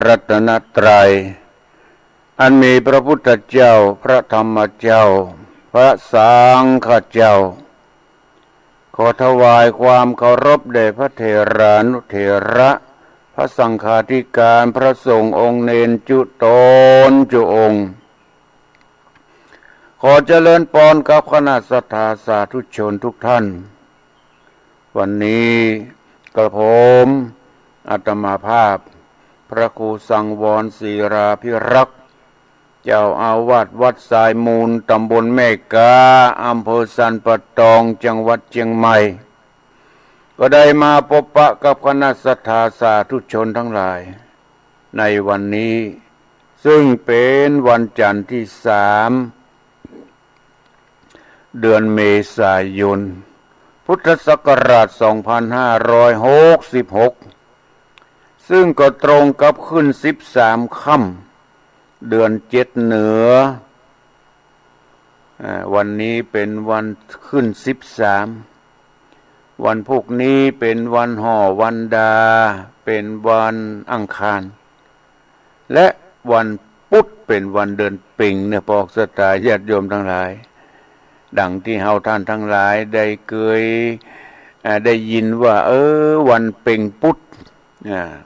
รัตนตรัยอันมีพระพุทธเจ้าพระธรรมเจ้าพระสังฆเจ้าขอถวายความเคารพแด่พระเถรานุเถระพระสังฆาธิการพระสงฆ์องค์เณรจุตนจุองค์ขอเจริญพรกับคณะสัทธาสาธุชนทุกท่านวันนี้กระผมอาตมาภาพพระครูสังวรศิราภิรักษ์เจ้าอาวาสวัดสายมูลตำบลแม่กาอำเภอสันปะตองจังหวัดเชียงใหม่ก็ได้มาพบปะกับคณะสัทธาสาธุชนทั้งหลายในวันนี้ซึ่งเป็นวันจันทร์ที่3เดือนเมษายนพุทธศักราช2566ซึ่งก็ตรงกับขึ้น13ค่ำเดือน7เหนือวันนี้เป็นวันขึ้น13วันพรุ่งนี้เป็นวันห่อวันดาเป็นวันอังคารและวันพุธเป็นวันเดือนเพ็ญเนี่ยพวกศรัทธาญาติโยมทั้งหลายดังที่เฮาท่านทั้งหลายได้เคยได้ยินว่าวันเพ็ญพุธ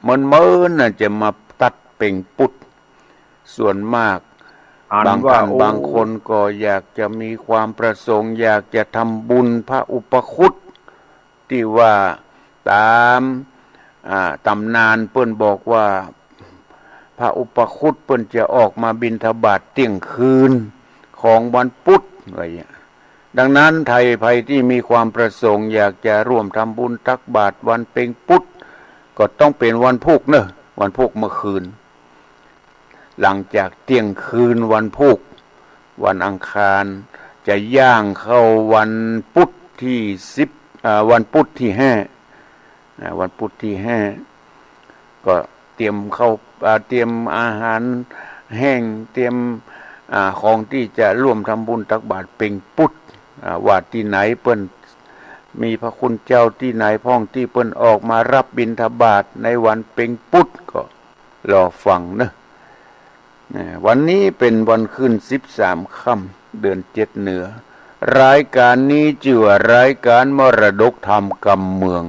มันน่ะจะมาตัดเพ็ญพุธส่วนมากบางท่านบางคนก็อยากจะมีความประสงค์อยากจะทำบุญพระอุปคุตที่ว่าตามตำนานเพิ่นบอกว่าพระอุปคุตเพิ่นจะออกมาบิณฑบาตเที่ยงคืนของวันพุธอะไรอย่างนี้ดังนั้นไทยภัยที่มีความประสงค์อยากจะร่วมทำบุญตักบาตรวันเพ็ญพุธก็ต้องเป็นวันพุธเนอะวันพุธเมื่อคืนหลังจากเที่ยงคืนวันพุธวันอังคารจะย่างเข้าวันพุธที่วันพุธที่5วันพุธที่5ก็เตรียมอาหารแห้งเตรียมของที่จะร่วมทำบุญตักบาตรเพ็ญพุธว่าที่ไหนเปิ้นมีพระคุณเจ้าที่ไหนพ้องที่เปิ้นออกมารับบิณฑบาตในวันเพ็ญพุธก็รอฟังนะวันนี้เป็นวันขึ้น13ค่ำเดือน7เหนือรายการนี้ชื่อว่ารายการมรดกธรรมกำเมือง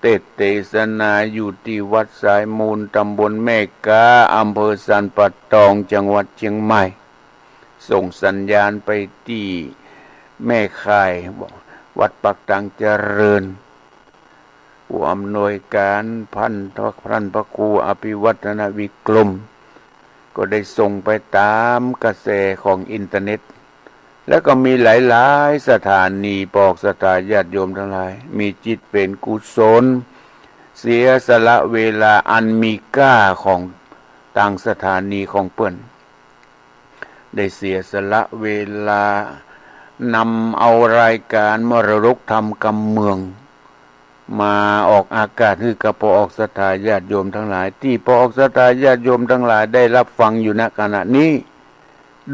เทศนาอยู่ที่วัดสายมูลตำบลแม่กาอำเภอสันปะตองจังหวัดเชียงใหม่ส่งสัญญาณไปที่แม่ค่ายวัดปักตังเจริญผู้อำนวยการพันพระครูอภิวัฒนวิกรมก็ได้ส่งไปตามกระแสของอินเทอร์เน็ตแล้วก็มีหลายๆสถานีบอกสถาญาติโยมทั้งหลายมีจิตเป็นกุศลเสียสละเวลาอันมีค่าของต่างสถานีของเปิ้นได้เสียสละเวลานำเอารายการมรดกธรรมกำเมืองมาออกอากาศให้กับพอออกศรัทธาญาติโยมทั้งหลายที่พอออกศรัทธาญาติโยมทั้งหลายได้รับฟังอยู่ณขณะนี้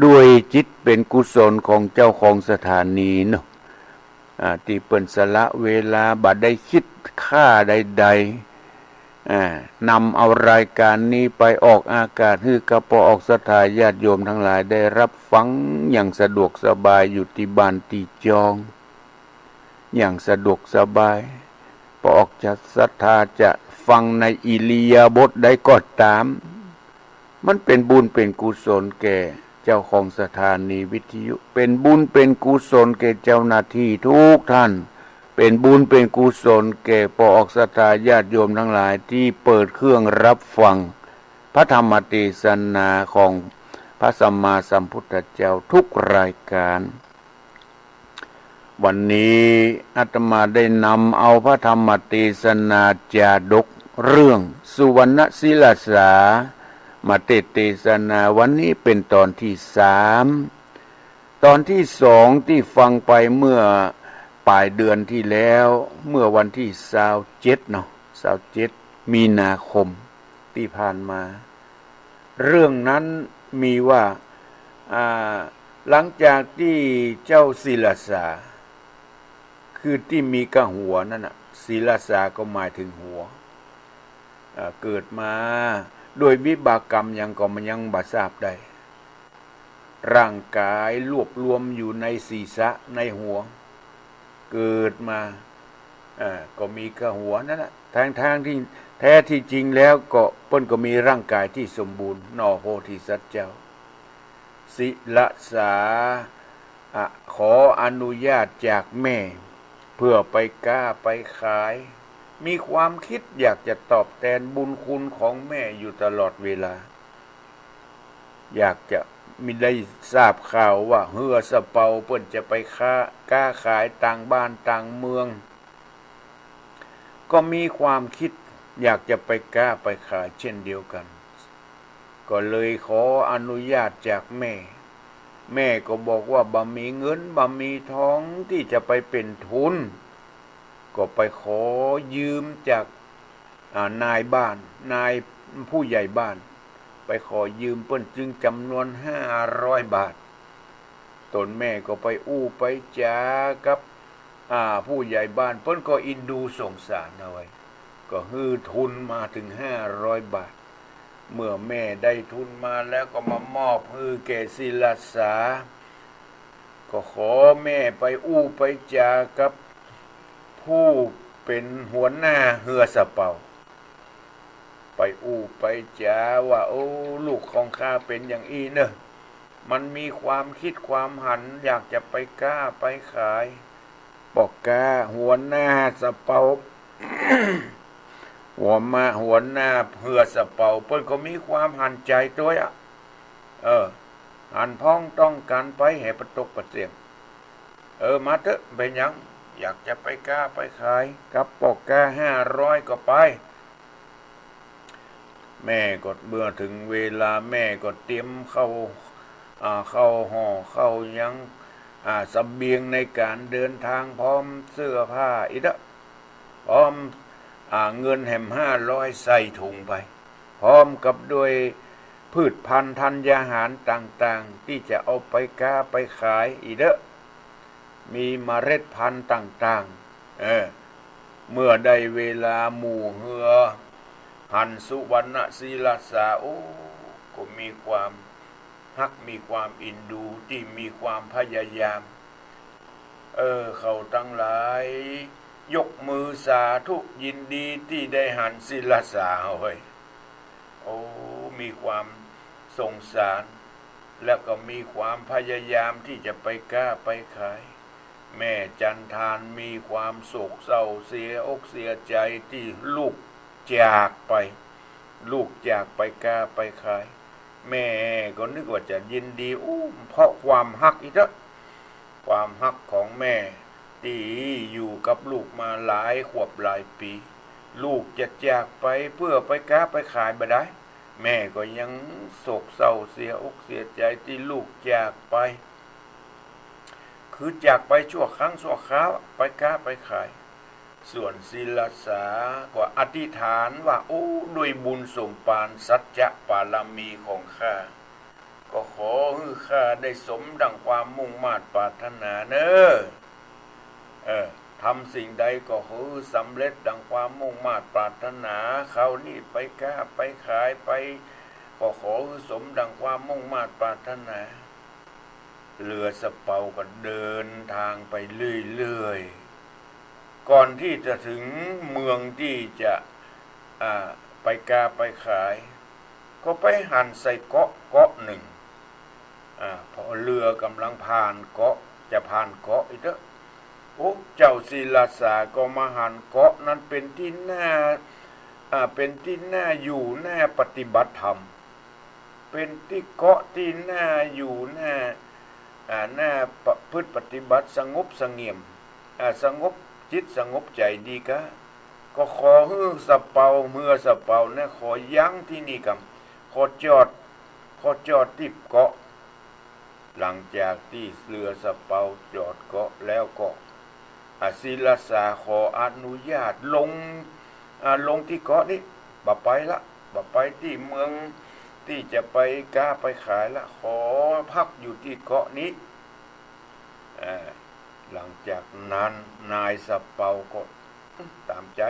ด้วยจิตเป็นกุศลของเจ้าของสถานีเนาะที่เปิ้นสละเวลาบัดได้คิดค่าใดๆนำเอารายการนี้ไปออกอากาศให้กับพอออกศรัทธาญาติโยมทั้งหลายได้รับฟังอย่างสะดวกสบายอยู่ที่บ้านที่จองอย่างสะดวกสบายพอออกจากศรัทธาจะฟังในอิริยาบถใดก็ตามมันเป็นบุญเป็นกุศลแก่เจ้าของสถานีวิทยุเป็นบุญเป็นกุศลแก่เจ้าหน้าที่ทุกท่านเป็นบุญเป็นกุศลแก่พอออกศรัทธาญาติโยมทั้งหลายที่เปิดเครื่องรับฟังพระธรรมเทศนาของพระสัมมาสัมพุทธเจ้าทุกรายการวันนี้อาตมาได้นำเอาพระธรรมเทศนาจาดกเรื่องสุวรรณศิลาสามาเทศนาวันนี้เป็นตอนที่3ตอนที่2ที่ฟังไปเมื่อปลายเดือนที่แล้วเมื่อวันที่27เนาะ27มีนาคมที่ผ่านมาเรื่องนั้นมีว่าหลังจากที่เจ้าศิลาสาคือที่มีกระหัวนั่นน่ะศิลาสาก็หมายถึงหัวเกิดมา โดยวิบากกรรมยังก็มันยังบ่ทราบได้ร่างกายรวบรวมอยู่ในศีรษะในหัวเกิดมาก็มีกระหัวนั่นแหละทางที่แท้ที่จริงแล้วก็เปิ้นก็มีร่างกายที่สมบูรณ์นอโพธิสัตว์เจ้าศิลสาขออนุญาตจากแม่เพื่อไปกล้าไปขายมีความคิดอยากจะตอบแทนบุญคุณของแม่อยู่ตลอดเวลาอยากจะมีได้ทราบข่าวว่าเฮือสะเปาเปิ้นจะไปกล้าขายต่างบ้านต่างเมืองก็มีความคิดอยากจะไปกล้าไปขายเช่นเดียวกันก็เลยขออนุญาตจากแม่ก็บอกว่าบ่มีเงินบ่มีทองที่จะไปเป็นทุนก็ไปขอยืมจากนายบ้านนายผู้ใหญ่บ้านไปขอยืมเปิ้นจึงจำนวน500 บาทตนแม่ก็ไปอู้ไปจากับผู้ใหญ่บ้านเปิ้นก็อินดูสงสารเอาไว้ก็ฮื้อทุนมาถึง500 บาทเมื่อแม่ได้ทุนมาแล้วก็มามอบฮื้อแก่ศิลสาก็ขอแม่ไปอู้ไปจากับผู้เป็นหัวหน้าเฮือสะเปาไปอู้ไปจาว่าโอ้ลูกของข้าเป็นอย่างอีเนอะมันมีความคิดความหันอยากจะไปกล้าไปขายบอกกาหัวหน้าสะเปา หัวหน้าเฮือสะเปาเปิ้นก็มีความหันใจตัวหันพ้องต้องการไปให้ประตกประเสียงมาเถอะเป็นยังอยากจะไปกล้าไปขายกับปอกกา500ก็ไปแม่ก็เมื่อถึงเวลาแม่ก็เตรียมเข้าห่อเข้ายังเสบียงในการเดินทางพร้อมเสื้อผ้าอีกพร้อมเงินแหม500ใส่ถุงไปพร้อมกับด้วยพืชพันธุ์ธัญญาหารต่างๆที่จะเอาไปค้าไปขายอีกมีเมล็ดพันธุ์ต่างๆเมื่อได้เวลาหมู่เฮือหันสุวรรณศีลสาก็มีความฮักมีความอินดูที่มีความพยายามเขาทั้งหลายยกมือสาธุยินดีที่ได้หันศีลสาเฮ้ยมีความสงสารแล้วก็มีความพยายามที่จะไปกล้าไปขายแม่จันทานมีความโศกเศร้าเสียอกเสียใจที่ลูกจากไปกล้าไปขายแม่ก็นึกว่าจะยินดีเพราะความฮักอีกความฮักของแม่ที่อยู่กับลูกมาหลายขวบหลายปีลูกจะจากไปเพื่อไปกล้าไปขายบ่ได้แม่ก็ยังโศกเศร้าเสียอกเสียใจที่ลูกจากไปคือจากไปชั่วครั้งชั่วคราวไปกล้าไปขายส่วนศิลสาก็อธิษฐานว่าด้วยบุญสมปานสัจจะปารมีของข้าก็ขอให้ข้าได้สมดังความมุ่งมา่ปรารถนาเนอะทำสิ่งใดก็ขอให้สำเร็จดังความมุ่งมา่ปรารถนาเขานี่ไปกล้าไปขายไปก็ขอให้สมดังความมุ่งมา่ปรารถนาเรือสะเปาก็เดินทางไปเรื่อยๆก่อนที่จะถึงเมืองที่จะไปกาไปขายก็ไปหันใส่เกาะหนึ่งพอเรือกำลังผ่านเกาะจะผ่านเกาะอีกเจ้าศิลาสาก็มาหันเกาะนั้นเป็นที่น่าอยู่น่าปฏิบัติธรรมเป็นที่เกาะที่น่าอยู่น่าประพฤติปฏิบัติสงบเสงี่ยมสงบจิตสงบใจดีก็ขอฮื้อสะเปาเมื่อสะเปานะขอยั้งที่นี่กับขอจอดที่เกาะหลังจากที่เรือสะเปาจอดเกาะแล้วก็ศิลสาขออนุญาตลงที่เกาะนี้บ่ไปที่เมืองที่จะไปกล้าไปขายละขอพักอยู่ที่เกาะนี้หลังจากนั้นนายสะเปาก็ตามใจ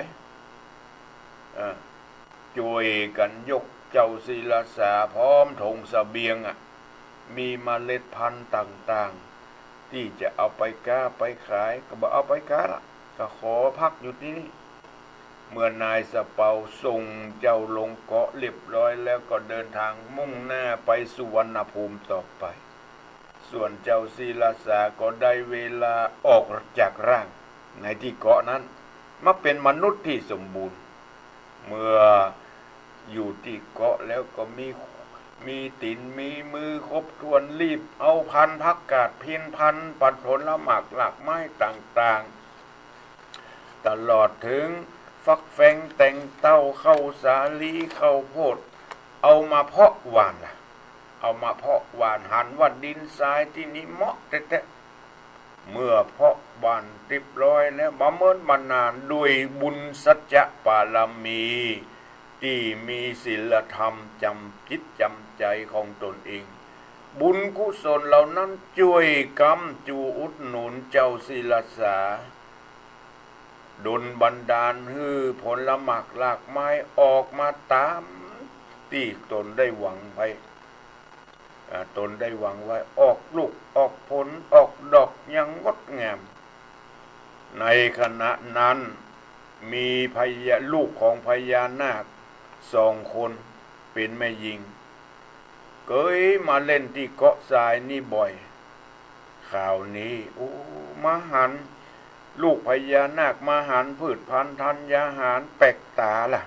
ช่วยกันยก เจ้าศิลาสาพร้อมถงเสบียงมีเมล็ดพันธุ์ต่างๆที่จะเอาไปค้าไปขายก็บอกเอาไปค้าละก็ขอพักอยู่ที่นี่เมื่อนายสะเปาส่งเจ้าลงเกาะเรียบร้อยแล้วก็เดินทางมุ่งหน้าไปสุวรรณภูมิต่อไปส่วนเจ้าศิลาสาก็ได้เวลาออกจากร่างในที่เกาะนั้นมาเป็นมนุษย์ที่สมบูรณ์เมื่ออยู่ที่เกาะแล้วก็มีตีนมีมือครบถ้วนรีบเอาพันธุ์ผักกาดเพียนพันธุ์ปัดผลหมากหลากไม้ต่างๆตลอดถึงฟักแฟงแต่งเต้าเข้าสาลีเข้าโพดเอามาเพาะหว่านเอามาเพาะหว่านหันว่าดินทรายที่นี้เหมาะแต่เมื่อเพาะหว่านเรียบร้อยแล้วบำเพ็ญมานานด้วยบุญสัจจะปารมีที่มีศีลธรรมจำคิดจำใจของตนเองบุญกุศลเหล่านั้นช่วยกำจูอุดหนุนเจ้าศิลาสาดลบันดาลให้ผลหมากหลากไม้ออกมาตามที่ตนได้หวังไว้ออกลูกออกผลออกดอกอย่างงดงามในขณะนั้นมีลูกของพญานาค2 คนเป็นแม่หญิงเคยมาเล่นที่เกาะทรายนี่บ่อยข่าวนี้มาหันลูกพญานาคมาหันพืชพันธุ์ธัญญาหารแปลกตาล่ะ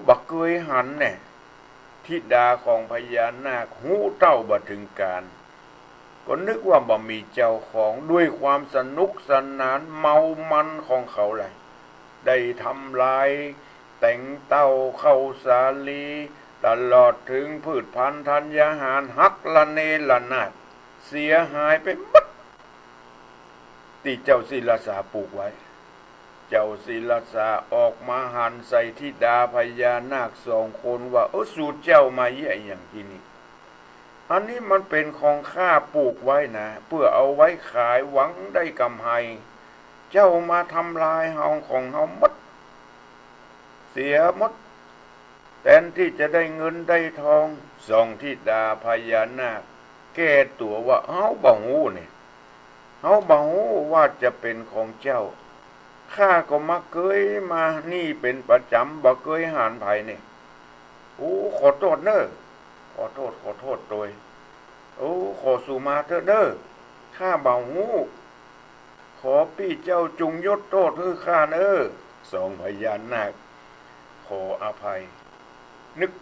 บักเคยหันเนี่ยธิดาของพญานาคหูเต้าบ่ถึงการก็นึกว่าบ่มีเจ้าของด้วยความสนุกสนานเมามันของเขาแหละได้ทำลายแต่งเต้าเข้าสาลีตลอดถึงพืชพันธุ์ธัญญาหารหักละเนระนาดเสียหายไปหมดที่เจ้าศิลาสาปลูกไว้เจ้าศิลาสาออกมาหันใส่ธิดาพญานาค2 คนว่าสูตรเจ้ามาแย่อย่างที่นี่อันนี้มันเป็นของข้าปลูกไว้นะเพื่อเอาไว้ขายหวังได้กำไรเจ้ามาทำลายเฮาของเฮาหมดเสียหมดแทนที่จะได้เงินได้ทองธิดาพญานาคแก้ตัวว่าเฮาบ่ฮู้นี่เฮาบ่ฮู้ว่าจะเป็นของเจ้าข้าก็มาเคยมานี่เป็นประจำบ่เคยหานไผนี่ขอโทษเด้อขอโทษโดยขอสุมาเถอะเด้อข้าบ่ฮู้ขอพี่เจ้าจงยกโทษให้ข้าเด้อพญานาคขออภัยนึก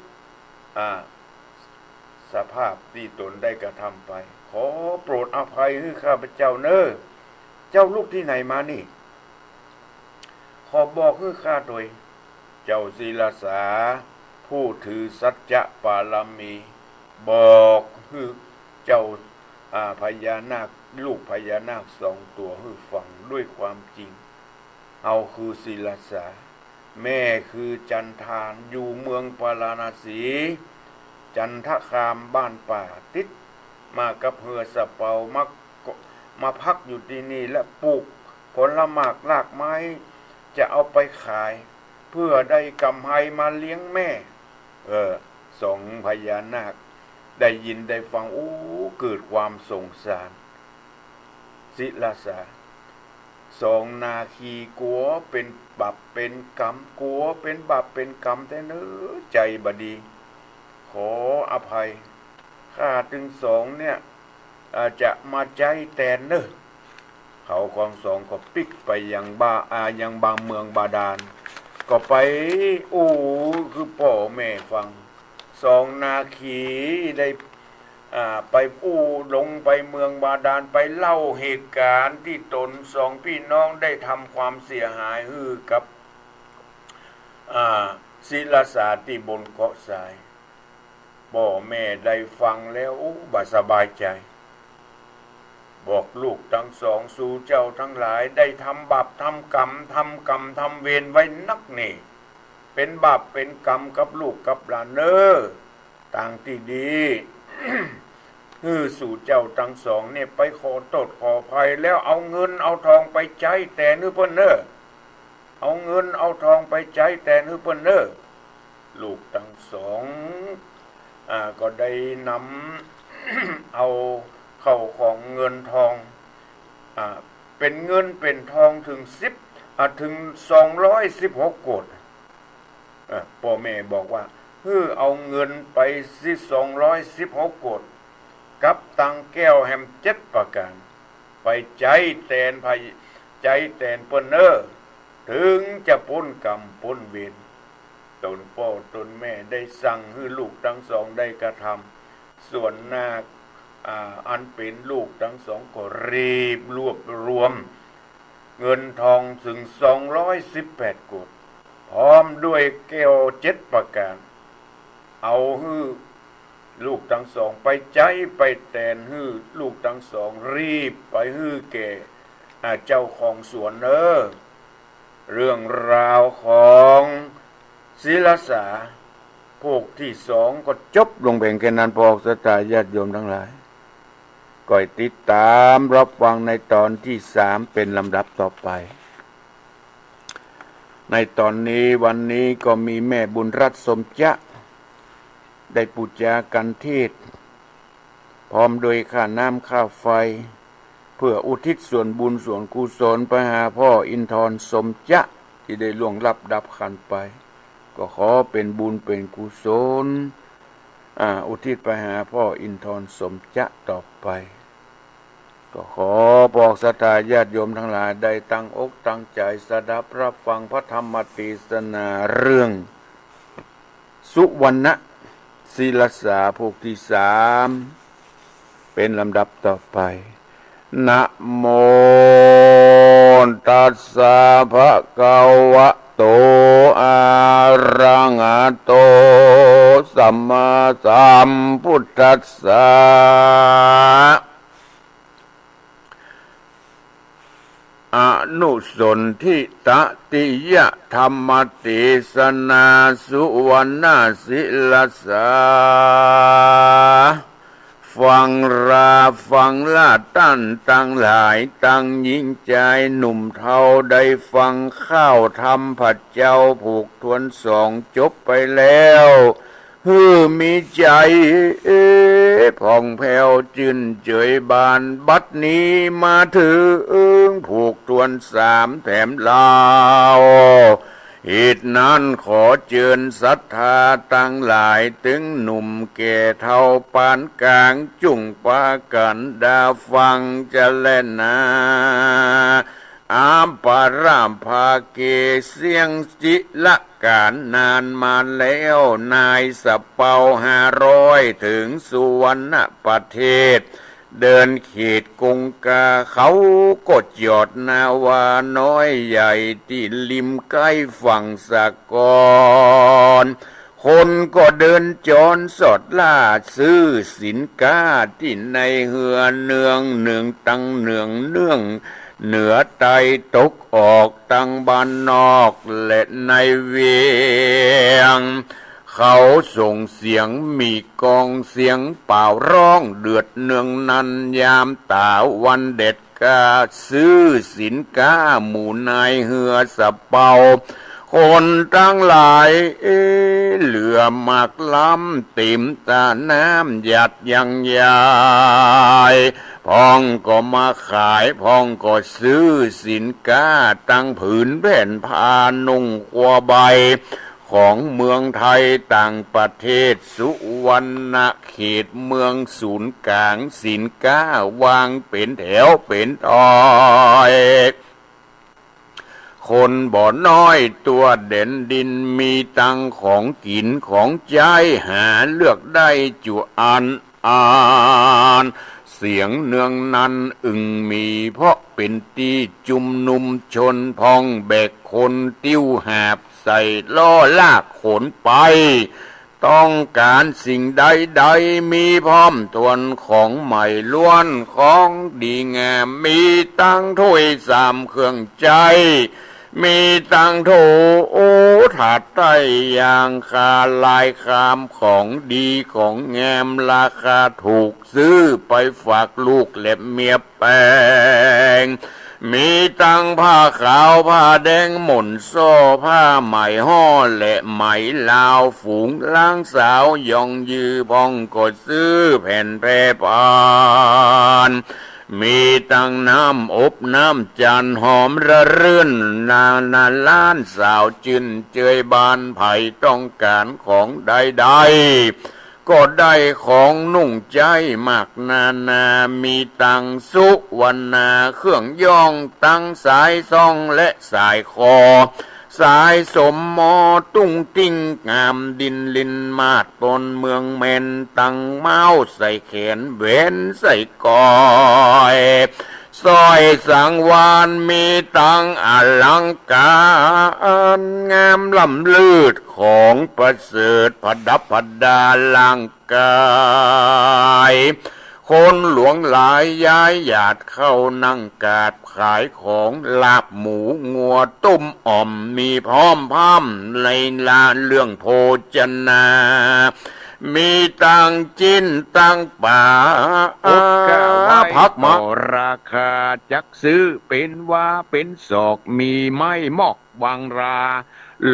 สภาพที่ตนได้กระทำไปขอโปรดอภัยให้ข้าพเจ้าเด้อเจ้าลูกที่ไหนมานี่ขอบอกให้ข้าโดยเจ้าศิลาสาผู้ถือสัจจะปารมีบอกให้เจ้าพญานาคลูกพญานาค2 ตัวให้ฟังด้วยความจริงเอาคือศิลาสาแม่คือจันทานอยู่เมืองปาราณสีจันทคามบ้านป่าติดมากับเหือสะเปามาพักอยู่ที่นี่และปลูกผลหมากรากไม้จะเอาไปขายเพื่อได้กำไรมาเลี้ยงแม่2 พญานาคได้ยินได้ฟังเกิดความสงสารศิลาสา2 นาคีกลัวเป็นบาปเป็นกรรมกลัวเป็นบาปเป็นกรรมแต่เนื้อใจบดีขออภัยข้าถึง2เนี่ยจะมาใจแต่เนื้อเขาของ2ก็ปิกไปยังบางเมืองบาดาลก็ไปคือพ่อแม่ฟัง2 นาคีได้ไปลงไปเมืองบาดาลไปเล่าเหตุการณ์ที่ตน2 พี่น้องได้ทำความเสียหายให้กับศิลาสาที่บนเกาะทรายพ่อแม่ได้ฟังแล้วบ่สบายใจบอกลูกทั้ง2สู่เจ้าทั้งหลายได้ทำบาปทำกรรมทำเวรไว้นักนี่เป็นบาปเป็นกรรมกับลูกกับหลานต่างที่ดี สู่เจ้าทั้ง2เนี่ยไปขอโทษขออภัยแล้วเอาเงินเอาทองไปใช้แต่เพิ่นเอาเงินเอาทองไปใช้แต่เพิ่น ลูกทั้งสองก็ได้นำเอาเข้าของเงินทองเป็นเงินเป็นทองถึง216 โกฏพ่อแม่บอกว่าเอาเงินไปสิ216 โกฏกับตังแก้วแฮม7 ประการไปใจแตนเปิ้นถึงจะพ้นกรรมพ้นเวรตนพ่อตนแม่ได้สั่งให้ลูกทั้งสองได้กระทำส่วนนาคอันเป็นลูกทั้งสองก็รีบรวบรวมเงินทองถึง218 โกฏพร้อมด้วยแก้ว7 ประการเอาให้ลูกทั้งสองไปใจไปแตนให้ลูกทั้งสองรีบไปให้แก่เจ้าของสวนเรื่องราวของศิลสาพวกที่สองก็จบลงเพียงแค่นั้นพอสตาญาติโยมทั้งหลายก็ติดตามรับฟังในตอนที่3เป็นลำดับต่อไปในตอนนี้วันนี้ก็มีแม่บุญรัตน์สมจะได้ปูจากันเทศพร้อมโดยค่าน้ำค่าไฟเพื่ออุทิศส่วนบุญส่วนกุศลไปหาพ่ออินทรสมจะที่ได้ล่วงลับดับขันไปก็ขอเป็นบุญเป็นกุศลอุทิศไปหาพ่ออินทรสมจะต่อไปก็ขอบอกศรัทธาญาติโยมทั้งหลายได้ตั้งอกตั้งใจสดับรับฟังพระธรรมเทศนาเรื่องสุวรรณศีลสาพวกที่3เป็นลำดับต่อไปนะโมตัสสะภะคะวะโตอะระหะโตสัมมาสัมพุทธัสสะอนุสนธิตติยะธรรมเทศนาสุวรรณศีลสาฟังละตั้นตั้งหลายตั้งยิ่งใจหนุ่มเทาได้ฟังข้าวธรรมผัดเจ้าผูกทวน2จบไปแล้วมีใจผ่องแผ้วจื่นเจยบานบัดนี้มาถึงผูกทวน3แถมลาวเหตุนั้นขอเชิญศรัทธาตั้งหลายถึงหนุ่มแก่เท่าปานกลางจุ่งปากันดาฟังจะเล่นนาอามปารามภาเกเสียงจิละการนานมาแล้วนายสะเปา500ถึงสุวรรณประเทศเดินเขตกงกาเขากดหยอดนาวาน้อยใหญ่ที่ริมใกล้ฝั่งสะกอนคนก็เดินจรสอดล่าซื้อสินค้าที่ในเหือเนืองตั้งเนืองเหนือใต้ตกออกตั้งบ้านนอกและในเวียงเขาส่งเสียงมีกองเสียงเป่าร้องเดือดเนืองนันยามตาวันเด็ดกาซื้อสินค้าหมู่นายเหือสะเปาคนทั้งหลายเหลือมากล้ำติ่มตาน้ำหยัดยังยายพ้องก็มาขายพ้องก็ซื้อสินค้าตั้งผืนแผ่นผ้านุ่งกัวใบของเมืองไทยต่างประเทศสุวรรณเขตเมืองศูนย์กลางสินค้าวางเป็นแถวเป็นตอยคนบ่น้อยตัวเด่นดินมีตังของกินของใจหาเลือกได้จุอ่านเสียงเนืองนั้นมีเพราะเป็นที่จุมนุมชนพองแบกคนติ้วหาบใส่ล้อลากขนไปต้องการสิ่งใดมีพร้อมทวนของใหม่ล้วนของดีงามมีตั้งถ้วย3เครื่องใจมีตั้งโถถาดไต้ยางคาลายคามของดีของแงมราคาถูกซื้อไปฝากลูกและเมียแปง มีตั้งผ้าขาวผ้าแดงหม่นโซ่ผ้าไหมห่อและไหมลาวฝูงล้างสาวยองยือพองกดซื้อแผ่นแพร่ปานมีตั้งน้ำอบน้ำจันหอมระรื่นนาล้านสาวจินเจยบานไผ่ต้องการของใดๆก็ได้ของนุ่งใจมากนามีตังสุวรรณาเครื่องย่องตั้งสายซ่องและสายคอสายสมมอตุ้งติ้งงามดินลินมาดปนเมืองเมนตังเมาใส่แขนเว้นใส่กอยสร้อยสังวานมีตังอลังการงามล้ำลืดของประเสริฐประดับประดาลังกายคนหลวงหลายย้ายหยาดเข้านั่งกาดขายของลาบหมูงัวต้มอ่อมมีพร้อมพร่ำในลานเรื่องโภชนามีตังจินตังป่าพักมาราคาจักซื้อเป็นว่าเป็นศอกมีไม้มอกวางรา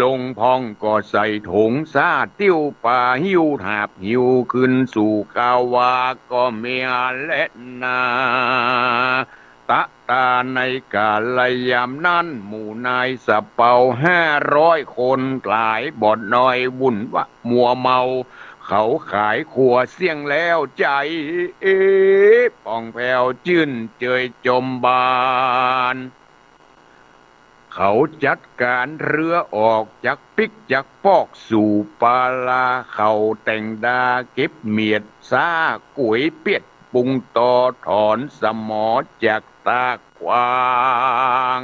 ลงพองก็ใส่ถุงซาติ้วป่าหิวหาบหิวขึ้นสู่กาวาก็เมียและนาตะตาในกาลยามนั้นหมู่นายสะเป่า500 คนกลายบอดน้อยวุ่นวะมัวเมาเขาขายขัวเสี่ยงแล้วใจป่องแผ่วจื้นเจยจมบานเขาจัดการเรือออกจากปิกจากปอกสู่ปาลาเขาแต่งดาเก็บเมียดซาก๋วยเปียดปุงต่อถอนสมอจากตากวาง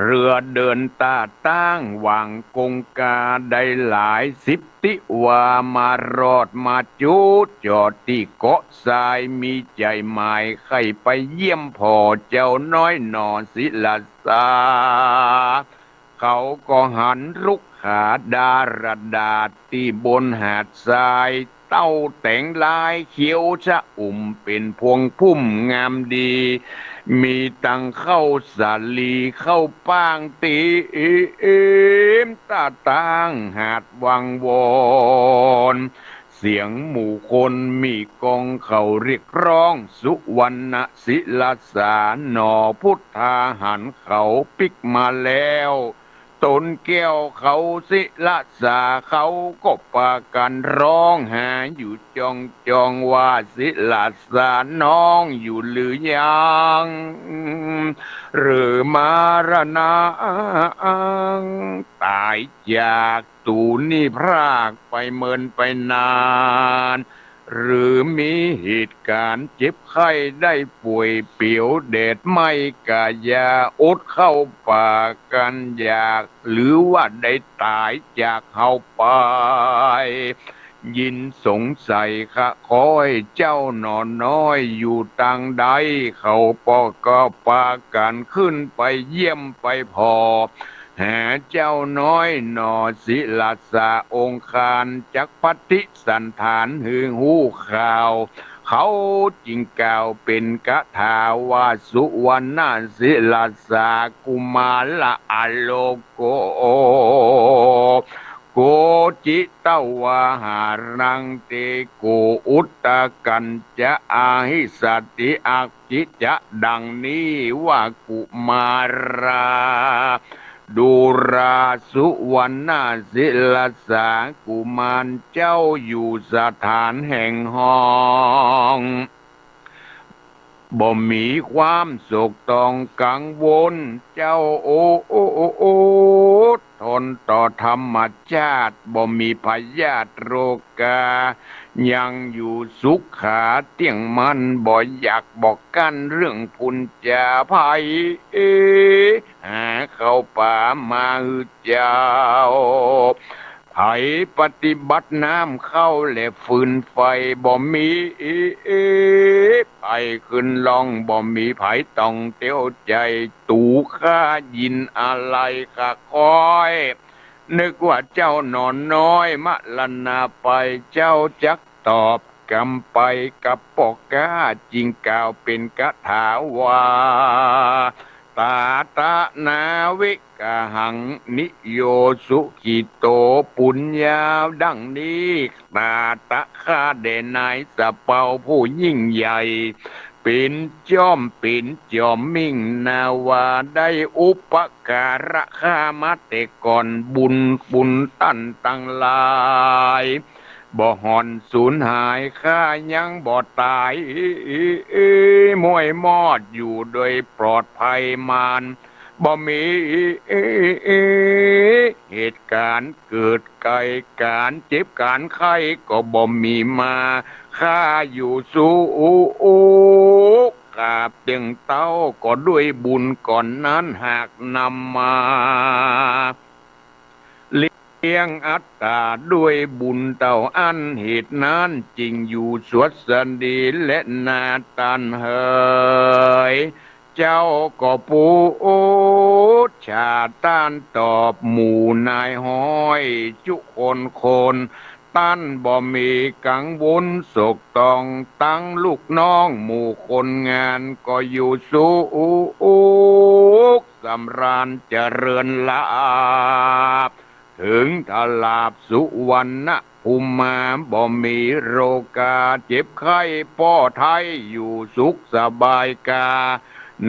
เรือเดินตาตั้งวางกงกาได้หลายสิบติวามารอดมาจูดจอดที่เกาะทรายมีใจหมายใครไปเยี่ยมพ่อเจ้าน้อยนอนศิลาสาเขาก็หันรุกขาดารดาที่บนหาดทรายเต้าแต่งลายเขียวชะเป็นพวงพุ่มงามดีมีตังเข้าสาลีเข้าป้างตีตาตั้งหาดวังวอนเสียงหมู่คนมีกองเขาเรียกร้องสุวรรณศิลาสาหนอพุทธาหันเขาปิกมาแล้วต้นแก้วเขาศิลาสาเขาก็ปากันร้องหาอยู่จองว่าศิลาสาน้องอยู่หรือยังหรือมารณาตายจากตูนี่พรากไปเมินไปนานหรือมีเหตุการณ์เจ็บไข้ได้ป่วยเปียวเดดไม่กะยาอดเข้าป่ากันอยากหรือว่าได้ตายจากเฮาไปยินสงสัยค่ะคอยเจ้านอนน้อยอยู่ต่างใดเขาปอก็ปากันขึ้นไปเยี่ยมไปพอหาเจ้าน้อยนอศิลาสาองคารจักปฏิสันฐานหือหูข่าวเขาจริงกล่าวเป็นกะถาว่าสุวรรณศิลาสากุมารละอโลโกโกจิตวาหารังเตโกอุตตะกันจะอาหิสติอักจิจะดังนี้ว่ากุมาราดูราสุวรรณศิลาสากุมารเจ้าอยู่สถานแห่งห้องบ่มีความโศกต้องกังวลเจ้าทนต่อธรรมชาติบ่มีพยาธิโรคายังอยู่สุขขาเตียงมันบ่อยากบอกกันเรื่องพุนจาภัยหาเข้าป่ามาหือเจ้าไผปฏิบัติน้ำเข้าและฟืนไฟบ่มีไปขึ้นลองบ่มีไผต้องเตี้ยวใจตูข้ายินอะไรข้าคอยนึกว่าเจ้านอนน้อยมะละนาไปเจ้าจักตอบ กรรมไปกับปอกกาจิงกล่าวเป็นกถาวาตาตะนาวิกะหังนิโยสุขิโตปุญญาดังนี้ตาตะข้าเดนายสะเปาผู้ยิ่งใหญ่เป็นจ้อมเป็นจอมมิ่งนาวาได้อุปการะข้ามาแต่ก่อนบุญตั้นตั้งหลายบ่หอนสูญหายข้ายังบ่ตายมวยมอดอยู่โดยปลอดภัยมานบ่มีเหตุการณ์เกิดไกลการเจ็บการไข้ก็บ่มีมาข้าอยู่สู้กราบเตียงเต้าก็ด้วยบุญก่อนนั้นหากนำมาเลี้ยงอัตตาด้วยบุญเต่าอันเหตุนั้นจริงอยู่สวดสันดีและนาตันเฮยเจ้าก็ปูชาต้านตอบหมู่นายห้อยจุคนตั้นบ่มีกังวลโศกต้องตั้งลูกน้องหมู่คนงานก็อยู่สุขสำราญเจริญลาภถึงทลาบสุวรรณภูมิมาบ่มีโรคาเจ็บไข้ป้อไทยอยู่สุขสบายกา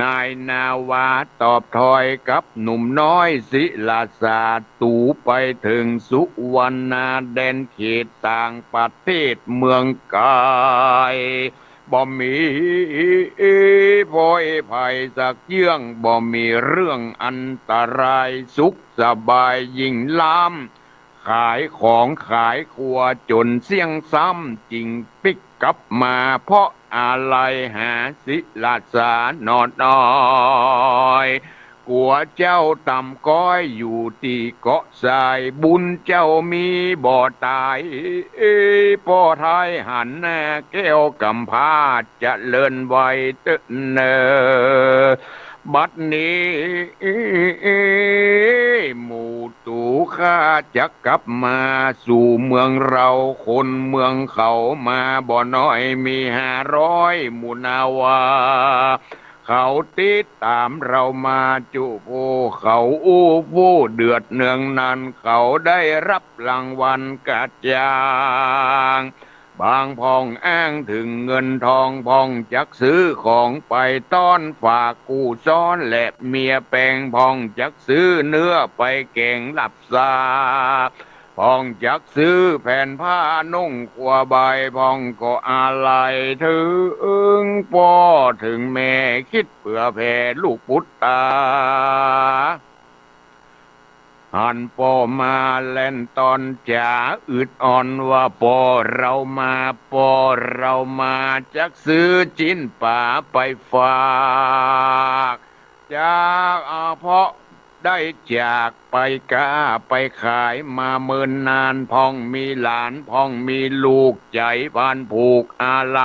นายนาวาตอบถอยกับหนุ่มน้อยศิลาศาสตร์ตูไปถึงสุวรรณแดนเขตต่างประเทศเมืองกายบ่มีโพยภัยสักเยื่องบ่มีเรื่องอันตรายสุขสบายยิ่งล้ำขายของขายครัวจนเสี่ยงซ้ำจริงปิกกลับมาเพราะอะไรหาศิลาสานอดน้อยกัวเจ้าต่ำก้อยอยู่ที่เกาะทรายบุญเจ้ามีบ่ตายพ่อไทยหันหน้าแก้วกำพร้าจะเลินไว้เตเนอบัดนี้หมู่ตู่ข้าจะกลับมาสู่เมืองเราคนเมืองเขามาบ่น้อยมี500หมู่นาวาเขาติดตามเรามาจุโพเขาอู้ฟู่เดือดเนืองนันเขาได้รับรางวัลกระจางบางพองอ้างถึงเงินทองพองจักซื้อของไปต้อนฝากกู้ซ้อนและเมียแปลงพองจักซื้อเนื้อไปแกงหลับซาพองจักซื้อแผ่นผ้านุ่งขวใบพองก็อะไรถึงพ่อถึงแม่คิดเผื่อแผ่ลูกปุตตาหันปอมาเล่นตอนจ๋าอึดอ่อนว่าปอเรามาจักซื้อจิ้นป่าไปฝากจากเพราะได้จากไปกาไปขายมาเมินนานพองมีหลานพองมีลูกใจพันผูกอะไร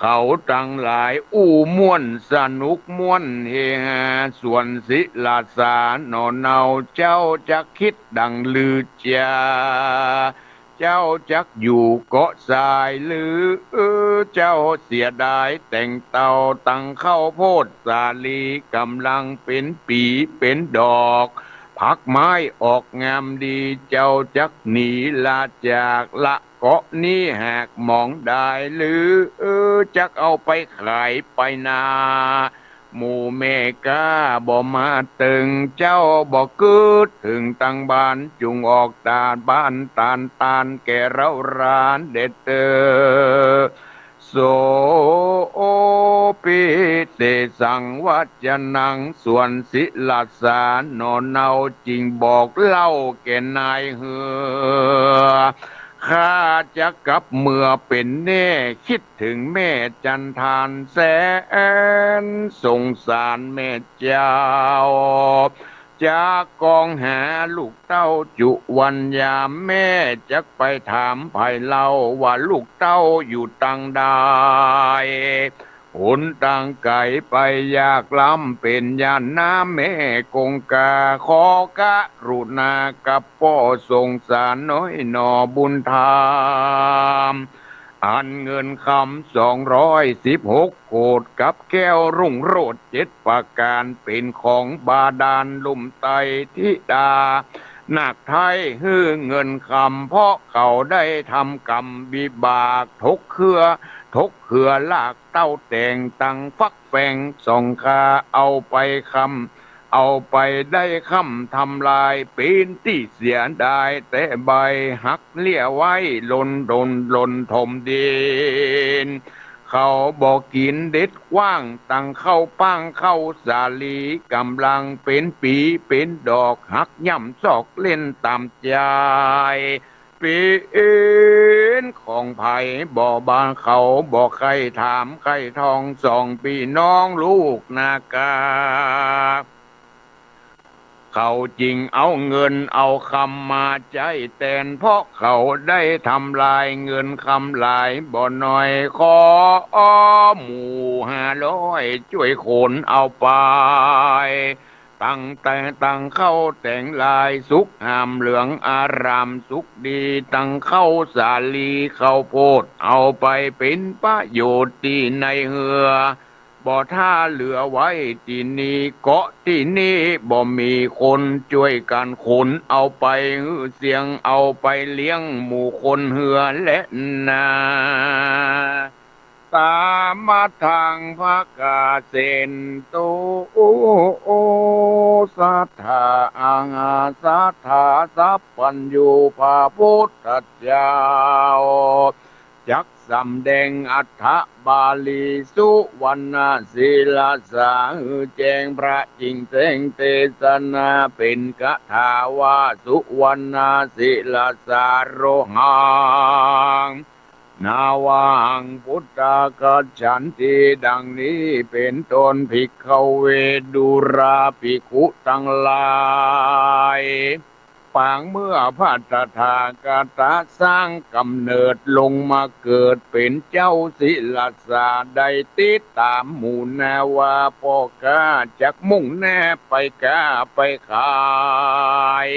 เขาตั้งหลายอู้ม่วนสนุกม่วนเฮฮาส่วนศิลาสานอนเนาเจ้าจะคิดดังลือจาเจ้าจักอยู่เกาะทรายหรือเจ้าเสียดายแต่งเต่าตั้งเข้าโพดสาลีกำลังเป็นปีเป็นดอกผักไม้ออกงามดีเจ้าจักหนีลาจากละเกาะนี้หากมองได้หรือจักเอาไปขายไปนาหมู่แม่กาบ่มาตึงเจ้าบ่กึดถึงตั้งบ้านจุงออกตาบ้านตานแก่เราร้านเด็ดโสปิเตสังวัจนังส่วนศิลาสานอนเนาจริงบอกเล่าแก่นายเหือข้าจะกลับเมื่อเป็นแน่คิดถึงแม่จันทานแสนสงสารแม่เจ้าจากกองหาลูกเต้าจุวันยามแม่จักไปถามภายเล่าว่าลูกเต้าอยู่ตังใดหนตังไก่ไปยากล้ำเป็นยานน้ำแม่กงกาขอกะรุณากับพ่อสงสารน้อยหนอบุญธรรม อันเงินคำ216โกดกับแก้วรุ่งโรจน์7ประการเป็นของบาดาลลุ่มไตธิดานาคไทยฮื้อเงินคำเพราะเขาได้ทำกรรมวิบากทกเครือลากเต้าแต่งตังฟักแฝงส่องคาเอาไปคำ เอาไปได้คำทำลายปีนที่เสียดายแต่ใบหักเลี่ยไว้ลนถมดินเขาบอกกินเด็ดกว้างตั้งเข้าป้างเข้าสาลีกำลังเป็นปีเป็นดอกหักย่ำซอกเล่นตามใจเป็นของไผ่บ่อบานเขาบ่ใครถามใครทอง2 พี่น้องลูกนากา เขาจริงเอาเงินเอาคำมาใจแทนเพราะเขาได้ทำลายเงินคำลายบ่น้อยขอหมู่500ช่วยขนเอาไปตั้งเข้าแต่งลายสุกหามเหลืองอารามสุกดีตั้งเข้าสาลีเข้าโพดเอาไปเป็นประโยชน์ที่ในเหือ บ่ท่าเหลือไว้ที่นี่เกาะที่นี่บ่มีคนช่วยกันขนเอาไปเสียงเอาไปเลี้ยงหมู่คนเหือและนาตามมาทางพระกาเซนโตสัทธาอังอาสัทธาสัพพัญญูพระพุทธเจ้า จักสำแดงอัฏฐบาลีสุวรรณศิลาสาแจงพระจริงแสงเทศนาเป็นคาถาวาสุวรรณศิลาสาโรหังนาวังพุทธกัจฉันติดังนี้เป็นต้นภิกขเวดุราภิกขุทั้งหลายปางเมื่อพระตถาคตสร้างกำเนิดลงมาเกิดเป็นเจ้าศิลาสาได้ติดตามหมู่นาวาพ่อกาจักมุ่งแน่ไปกาไปขาย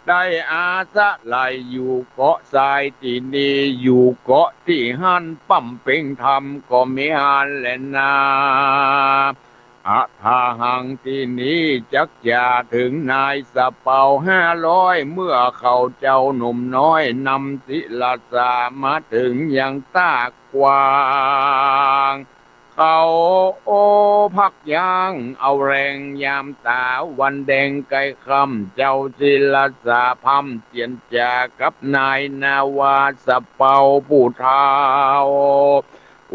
ได้อาสะไหลอยู่เกาะทรายที่นี่อยู่เกาะที่หันปั๊มเป่งธรรมก็มีหันแลนาอาทาหังที่นี้จักจะถึงนายสะเป่า500เมื่อเขาเจ้าหนุ่มน้อยนำศิลาสามาถึงยังตากกวางเขาพักยางเอาแรงยามตาวันแดงไกลคำเจ้าศิลาสาพัมเจียนจากับนายนาวาสะเป่าผู้เฒ่า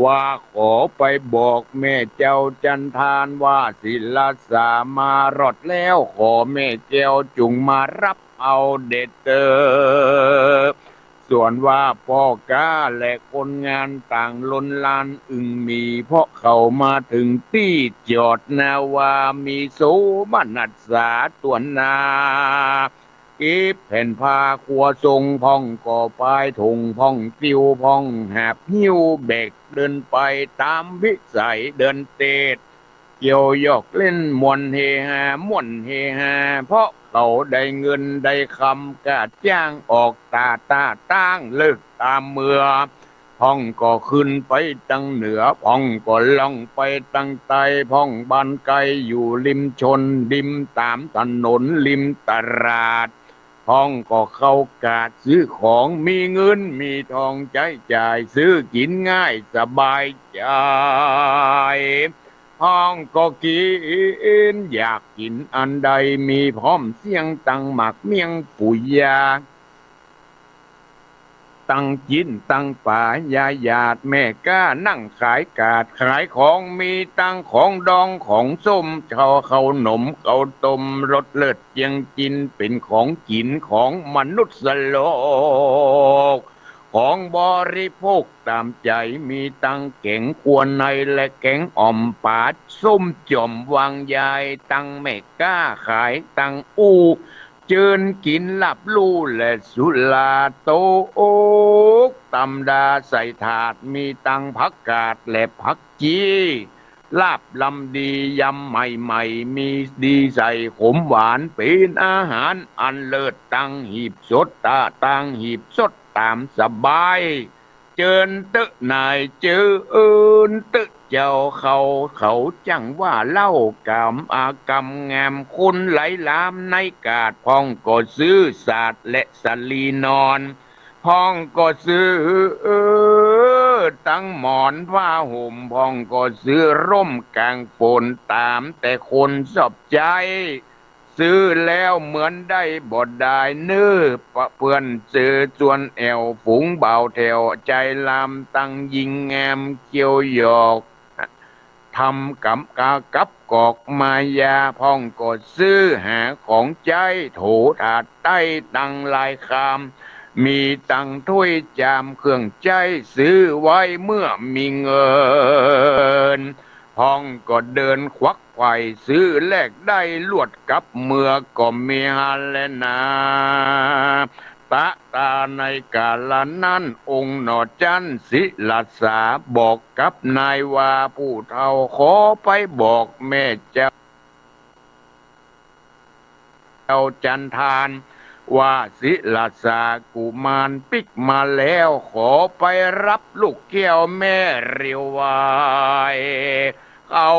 ว่าขอไปบอกแม่เจ้าจันทานว่าศิลาสามารอดแล้วขอแม่แก้วจุงมารับเอาเด็ดเตอส่วนว่าพ่อกาและคนงานต่างล้นลานอึงมีเพราะเขามาถึงที่จอดนาวามีโสมนัสสาตัวนากีบแผ่นผ้าขัวทรงพ่องก่อปลายถุงพ่องติวพ่องแหบหิ้วเบกเดินไปตามวิสัยเดินเตดเกี่ยวยอกเล่นมวนเฮฮามวนเฮฮาเพราะเขาได้เงินได้คำกาจ้างออกตาตั้งเลิกตามเมือพ่องก็ขึ้นไปตั้งเหนือพ่องก็ล่องไปตั้งใต้พ่องบ้านไกลอยู่ริมชนริมตามถนนริมตลาดพ่องก็เข้ากาดซื้อของมีเงินมีทองใช้จ่ายซื้อกินง่ายสบายใจพ่องก็กินอยากกินอันใดมีพร้อมเสียงตังหมักเมียงปุ๋ยยาตั้งจินตั้งป่ายาหยาดแม่ก้านั่งขายกาดขายของมีตั้งของดองของส้มเขาหนมเขาต้มรสเลิศยังกินเป็นของกินของมนุษย์โลกของบริโภคตามใจมีตั้งแกงควนในและแกงอ่อมปาดส้มจ่อมวางยายตั้งแม่ก้าขายตั้งอู้เจิญกินหลับลู่และสุลาโตกตำดาใส่ถาดมีตังผักกาดและผักจีลาบลำดียำใหม่ๆมีดีใส่ขมหวานเป็นอาหารอันเลิศตั้งหีบสดตั้งหีบสดตามสบาย เจิญตึกนายเจอเอินตึกเจ้าเขาจังว่าเล่ากำอากำงามคุณไหลลามในกาดพองก็ซื้อศาสตร์และสลีนอนพ้องก็ซื้อตั้งหมอนผ้าห่มพ้องก็ซื้อร่มกลางฝนตามแต่คนสอบใจซื้อแล้วเหมือนได้บ่ได้เนื้อปะเพื่อนเจอจวนแอวฝูงเบาแถวใจลามตั้งยิงงามเกี่ยวหยอกทำกับกอกมายาพ้องก็ซื้อหาของใจโถถาดใต้ตังลายคามมีตังถ้วยจามเครื่องใจซื้อไว้เมื่อมีเงินพ้องก็เดินควักไขว่ซื้อแลกได้ลวดกับเมื่อก็มีฮันและนาตะตาในกาลนั้นองค์หนอจันศิลาสาบอกกับนายว่าผู้เฒ่าขอไปบอกแม่เจ้าจันทานว่าศิลาสากุมารปิกมาแล้วขอไปรับลูกแก้วแม่เรียววายเขา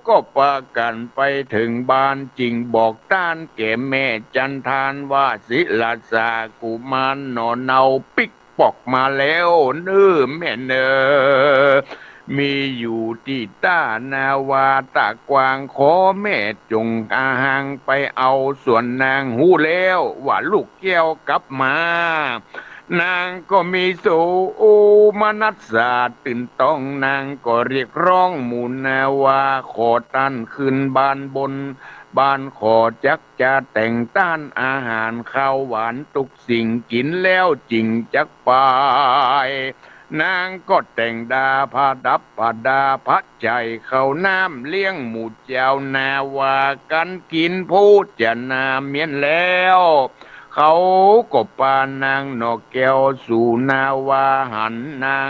ก็ปากันไปถึงบ้านจริงบอกต้านแก่แม่จันทานว่าศิลาสากุมารหนอนเนาปิกปอกมาแล้วเนื้อแม่เนอมีอยู่ที่ต้านาวาตะกวางขอแม่จงอาหางไปเอาส่วนนางหูแล้วว่าลูกแก้วกลับมานางก็มีสูมนัสสาตื่นต้องนางก็เรียกร้องหมู่นาวาขอตั้นขึ้นบ้านบนบ้านขอจักจะแต่งต้านอาหารข้าวหวานทุกสิ่งกินแล้วจริงจักไปนางก็แต่งดาพาดับพาดาพัดใจเข้าน้ำเลี้ยงหมู่เจ้านาวากันกินพูดจะนาเมียนแล้วเขาก็ปานางนอกแก้วสู่นาวาหันนาง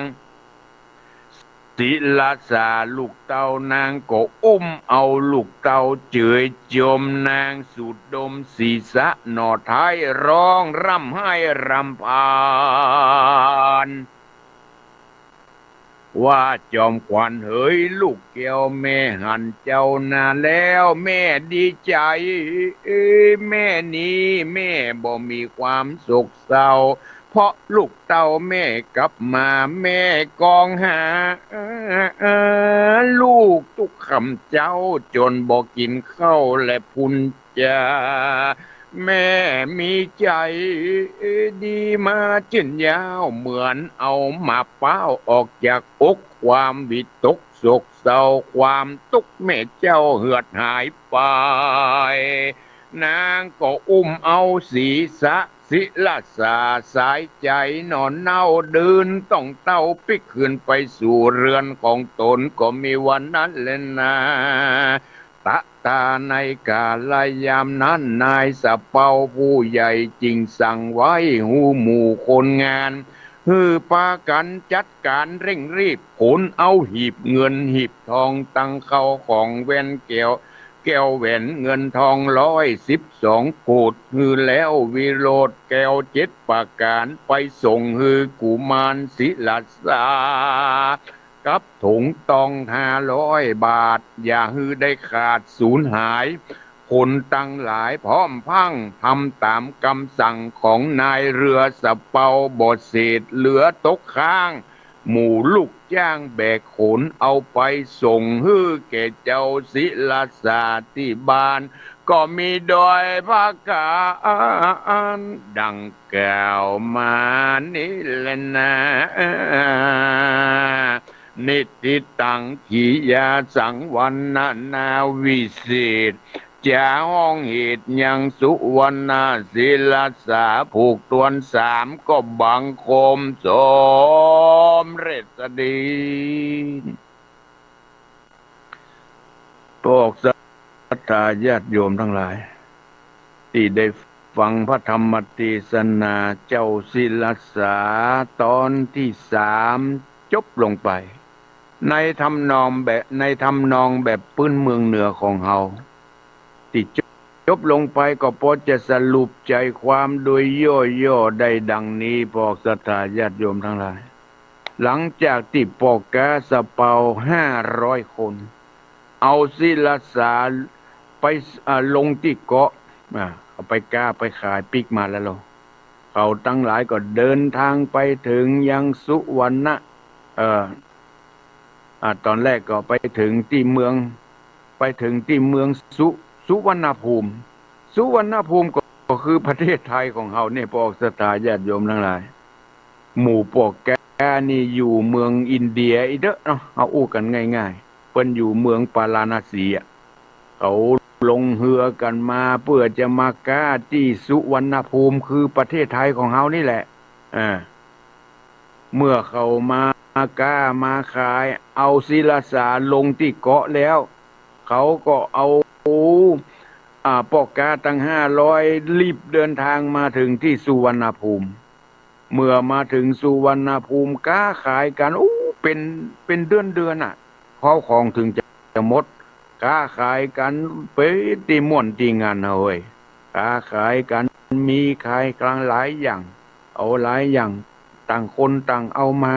ศิลาสาลูกเต้านางก็อุ้มเอาลูกเต้าเจยจมนางสูดดมศีรษะหนอท้ายร้องร่ำไห้รำพานว่าจอมขวัญเฮ้ยลูกแก้วแม่หันเจ้านาแล้วแม่ดีใจแม่นี้แม่บ่มีความโศกเศร้าเพราะลูกเต้าแม่กลับมาแม่กองหาลูกทุกคำเจ้าจนบ่กินข้าวและพุนจาแม่มีใจดีมาจื่นยาวเหมือนเอามาเป้าออกจากอกความวิตกโศกเศร้าความทุกข์แม่เจ้าเหือดหายไปนางก็อุ้มเอาศีรษะศิลาสาสายใจนอนเน่าเดินต้องเต้าปิกขึ้นไปสู่เรือนของตนก็มีวันนั้นแหละนะตะตาในกาลยามนั้นนายสะเปาผู้ใหญ่จริงสั่งไว้หูหมู่คนงานปากันจัดการเร่งรีบขนเอาหีบเงินหีบทองตั้งเข้าของแว่นแก้วแหวนเงินทอง112โกดแล้ววิโรธแก้ว7ประการไปส่งกุมารศิลาสากับถุงตอง500 บาทอย่าได้ขาดสูญหายคนตั้งหลายพร้อมพังทำตามคำสั่งของนายเรือสะเปาบดเศษเหลือตกค้างหมู่ลูกจ้างแบกขนเอาไปส่งแก่เจ้าศิลาสาที่บ้านก็มีดอยพากาดังกล่าวมานี่แหละนะนิติตังขียาสังวันนาวิเศษจะห้องเหตุยังสุวรรณศิลาสาผูกตวน3ก็บังคมสมเร็จดีพวกสัทธาญาติโยมทั้งหลายที่ได้ฟังพระธรรมเทศนาเจ้าศิลาสาตอนที่3จบลงไปในทำนองแบบพื้นเมืองเหนือของเฮาที่ จบลงไปก็พอจะสรุปใจความโดยย่อๆได้ดังนี้พวกศรัทธาญาติโยมทั้งหลายหลังจากที่ปอกกาสะเปา500 คนเอาศิลาสาไปลงที่เกาะเอาไปกาไปขายปิกมาแล้วหรอเขาทั้งหลายก็เดินทางไปถึงยังสุวรรณะตอนแรกก็ไปถึงที่เมืองสุวรรณภูมิสุวรรณภูมิก็คือประเทศไทยของเราเนี่ยพวกศรัทธาญาติโยมทั้งหลายหมู่พวกแกนี่อยู่เมืองอินเดียอีเด้อเนาะเอาอู้กันง่ายๆเปิ้นอยู่เมืองปาราณสีเขาลงเรือกันมาเพื่อจะมากาที่สุวรรณภูมิคือประเทศไทยของเรานี่แหละเมื่อเขามากามาขายเอาศิลาสาลงที่เกาะแล้วเขาก็เอาปอกกาตั้ง500รีบเดินทางมาถึงที่สุวรรณภูมิเมื่อมาถึงสุวรรณภูมิค้าขายกันเป็นเดือนข้าวของถึงจะหมดค้าขายกันไปตีม่วนตีงานเฮ้ยค้าขายกันมีขายกลางหลายอย่างเอาหลายอย่างต่างคนต่างเอามา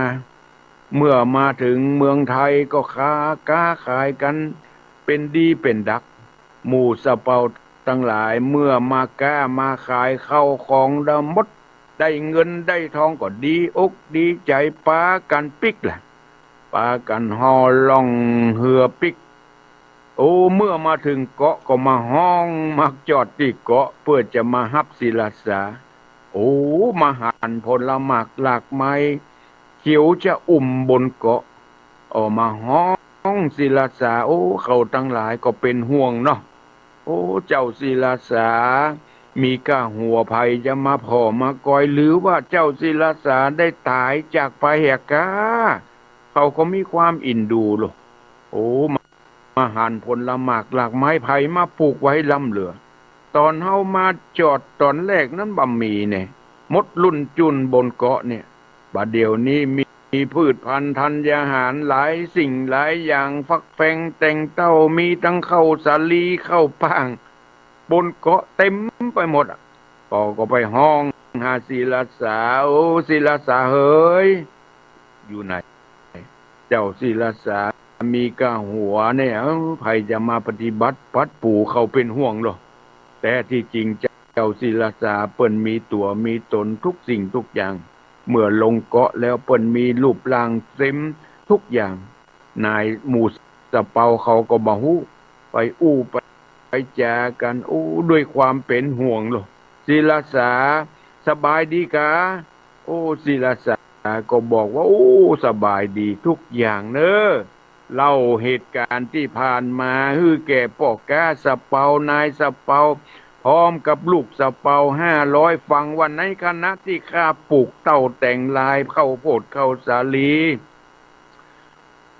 เมื่อมาถึงเมืองไทยก็ค้าขายกันเป็นดีเป็นดักหมู่สะเปาทั้งหลายเมื่อมาก้ามาขายเข้าของดำมดได้เงินได้ทองก็ดีอกดีใจปากันปิกแหละปากันฮอล่องเหือปิกเมื่อมาถึงเกาะก็มาห้องมาจอดที่เกาะเพื่อจะมาฮับศิลาสามาหันผลหมากหลากไม้เขียวจะบนเกาะมาห้องศิลาสาเขาทั้งหลายก็เป็นห่วงเนาะเจ้าศิลาสามีก้าหัวภัยจะมาพ่อมากอยหรือว่าเจ้าศิลาสาได้ตายจากไปแหกกาเขาก็มีความอินดูหรอกมาหันผลละหมากหลากไม้ไผ่มาปลูกไว้ลำเหลือตอนเฮามาจอดตอนแรกนั้นบ่มีเนี่ยมดลุ่นจุนบนเกาะเนี่ยบัดเดี๋ยวนี้มีพืชพันธุ์ธัญญาหารหลายสิ่งหลายอย่างฟักแฟงแต่งเต้ามีทั้งข้าวสาลีข้าวป้างบนเกาะเต็มไปหมดก็ไปห้องหาศิลาสาศิลาสาเฮ้ยอยู่ไหนเจ้าศิลาสามีก้าหัวเนี่ยใครจะมาปฏิบัติปัดปู่เขาเป็นห่วงหรอแต่ที่จริงเจ้าศิลาสาเปิ้นมีตัวมีตนทุกสิ่งทุกอย่างเมื่อลงเกาะแล้วเปิ้นมีรูปร่างเต็มทุกอย่างนายหมู่สะเปาเขาก็บ่ฮู้ไปจากันด้วยความเป็นห่วงหรอศิลาสาสบายดีกะศิลาสาก็บอกว่าสบายดีทุกอย่างเนอะเล่าเหตุการณ์ที่ผ่านมาแก่ปอกกาสะเปานายสะเปาพร้อมกับลูกสะเปา500ฟังวันในคณะที่ข้าปลูกเต้าแต่งลายเข้าโพดเข้าสาลี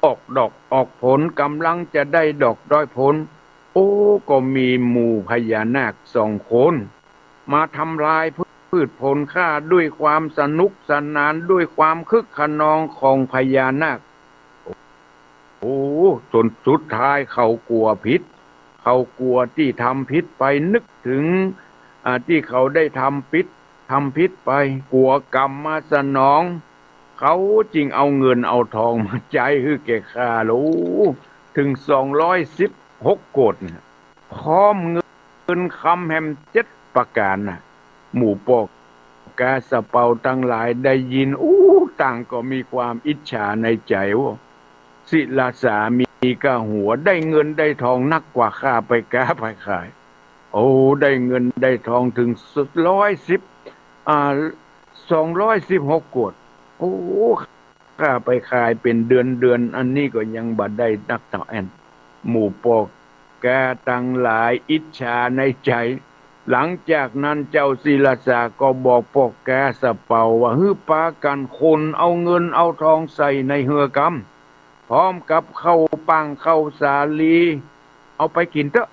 ออกดอกออกผลกำลังจะได้ดอกได้ผลก็มีหมู่พญานาค2 คนมาทำลายพืชผลข้าด้วยความสนุกสนานด้วยความคึกขนองของพญานาคจนสุดท้ายเขากลัวพิษเขากลัวที่ทำพิษไปนึกถึงที่เขาได้ทำพิษไปกลัวกรรมมาสนองเขาจึงเอาเงินเอาทองมาจ่ายแก่ข้าถึง216 โกฏพร้อมเงินคำแฮม7 ประการหมู่ปอกกาสะเปาทั้งหลายได้ยินต่างก็มีความอิจฉาในใจว่าศิลาสามีก้าหัวได้เงินได้ทองนักกว่าข้าไปกาไปขายได้เงินได้ทองถึง216 โกฏข้าไปขายเป็นเดือนอันนี้ก็ยังบ่ได้นักต่อแอนหมู่ปอกกาทั้งหลายอิจฉาในใจหลังจากนั้นเจ้าศิลาสาก็บอกปอกกาสะเปาว่าปากันคนเอาเงินเอาทองใส่ในเหือกำพร้อมกับข้าวปังข้าวสาลีเอาไปกินเถอะ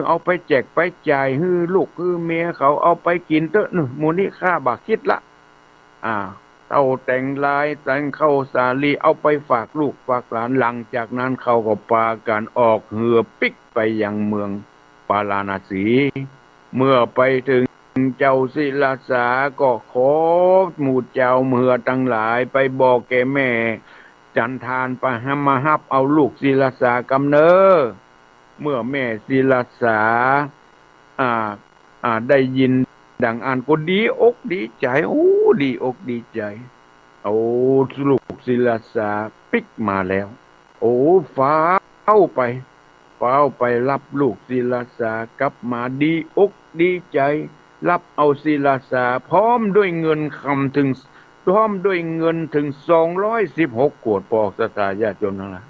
เอาไปแจกไปจ่ายลูกเมียเขาเอาไปกินเถอะหมู่นี้ข้าบักคิดละเต้าแต่งลายแต่งข้าวสาลีเอาไปฝากลูกฝากหลานหลังจากนั้นเขาก็ปากันออกเหือปิกไปยังเมือง ปาราณสี เมื่อไปถึงเจ้าศิลาสาก็ขอหมู่เจ้าเมื่อทั้งหลายไปบอกแก่แม่จันทานไปหามาฮับเอาลูกศิลาสากำเนิดเมื่อแม่ศิลาสาอ่าได้ยินดังอ่านก็ดีอกดีใจโอ้ดีอกดีใจโอ้ลูกศิลาสาปิกมาแล้วโอ้ฟ้าไปรับลูกศิลาสากลับมาดีอกดีใจรับเอาศิลาสาพร้อมด้วยเงินคำถึงพร้อมด้วยเงินถึง216 โกฏปอกสตาญาติโยมทั้งหลาย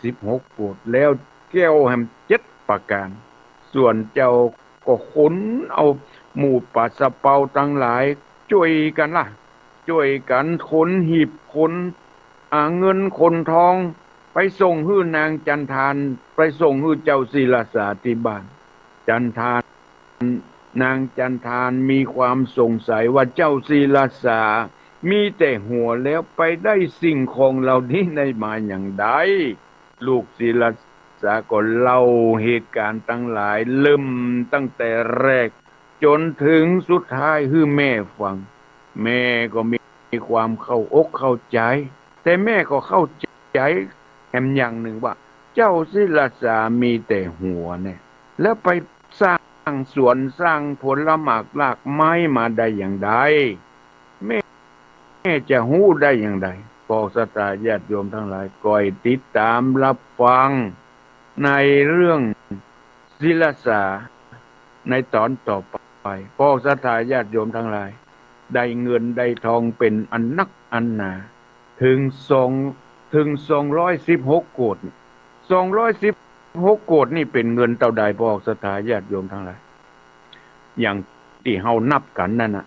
216 โกฏแล้วแก้วแห่ง7 ประการส่วนเจ้าก็ขนเอาหมู่ป่าสะเปาทั้งหลายช่วยกันล่ะช่วยกันขนหีบขนเงินขนทองไปส่งให้นางจันทานไปส่งให้เจ้าศิลาสาที่บ้านจันทานนางจันทานมีความสงสัยว่าเจ้าศิลาสามีแต่หัวแล้วไปได้สิ่งของเหล่านี้ได้มาอย่างใดลูกศิลาสาก็เล่าเหตุการณ์ทั้งหลายเริ่มตั้งแต่แรกจนถึงสุดท้ายให้แม่ฟังแม่ก็มีความเข้าอกเข้าใจแต่แม่ก็เข้าใจแถมอย่างหนึ่งว่าเจ้าศิลาสามีแต่หัวเนี่ยแล้วไปสร้างสวนสร้างผลหมากรากไม้มาได้อย่างใดแม่จะหู้ได้อย่างใดพอสตาญาติโยมทั้งหลายก่อยติดตามรับฟังในเรื่องศิลาสาในตอนต่อไปพอสตาญาติโยมทั้งหลายได้เงินได้ทองเป็นอันนักอันหนาถึง216 โกฏ216 โกฏนี่เป็นเงินเท่าใดพอสถาญาติโยมทั้งหลายอย่างที่เฮานับกันนั่นน่ะ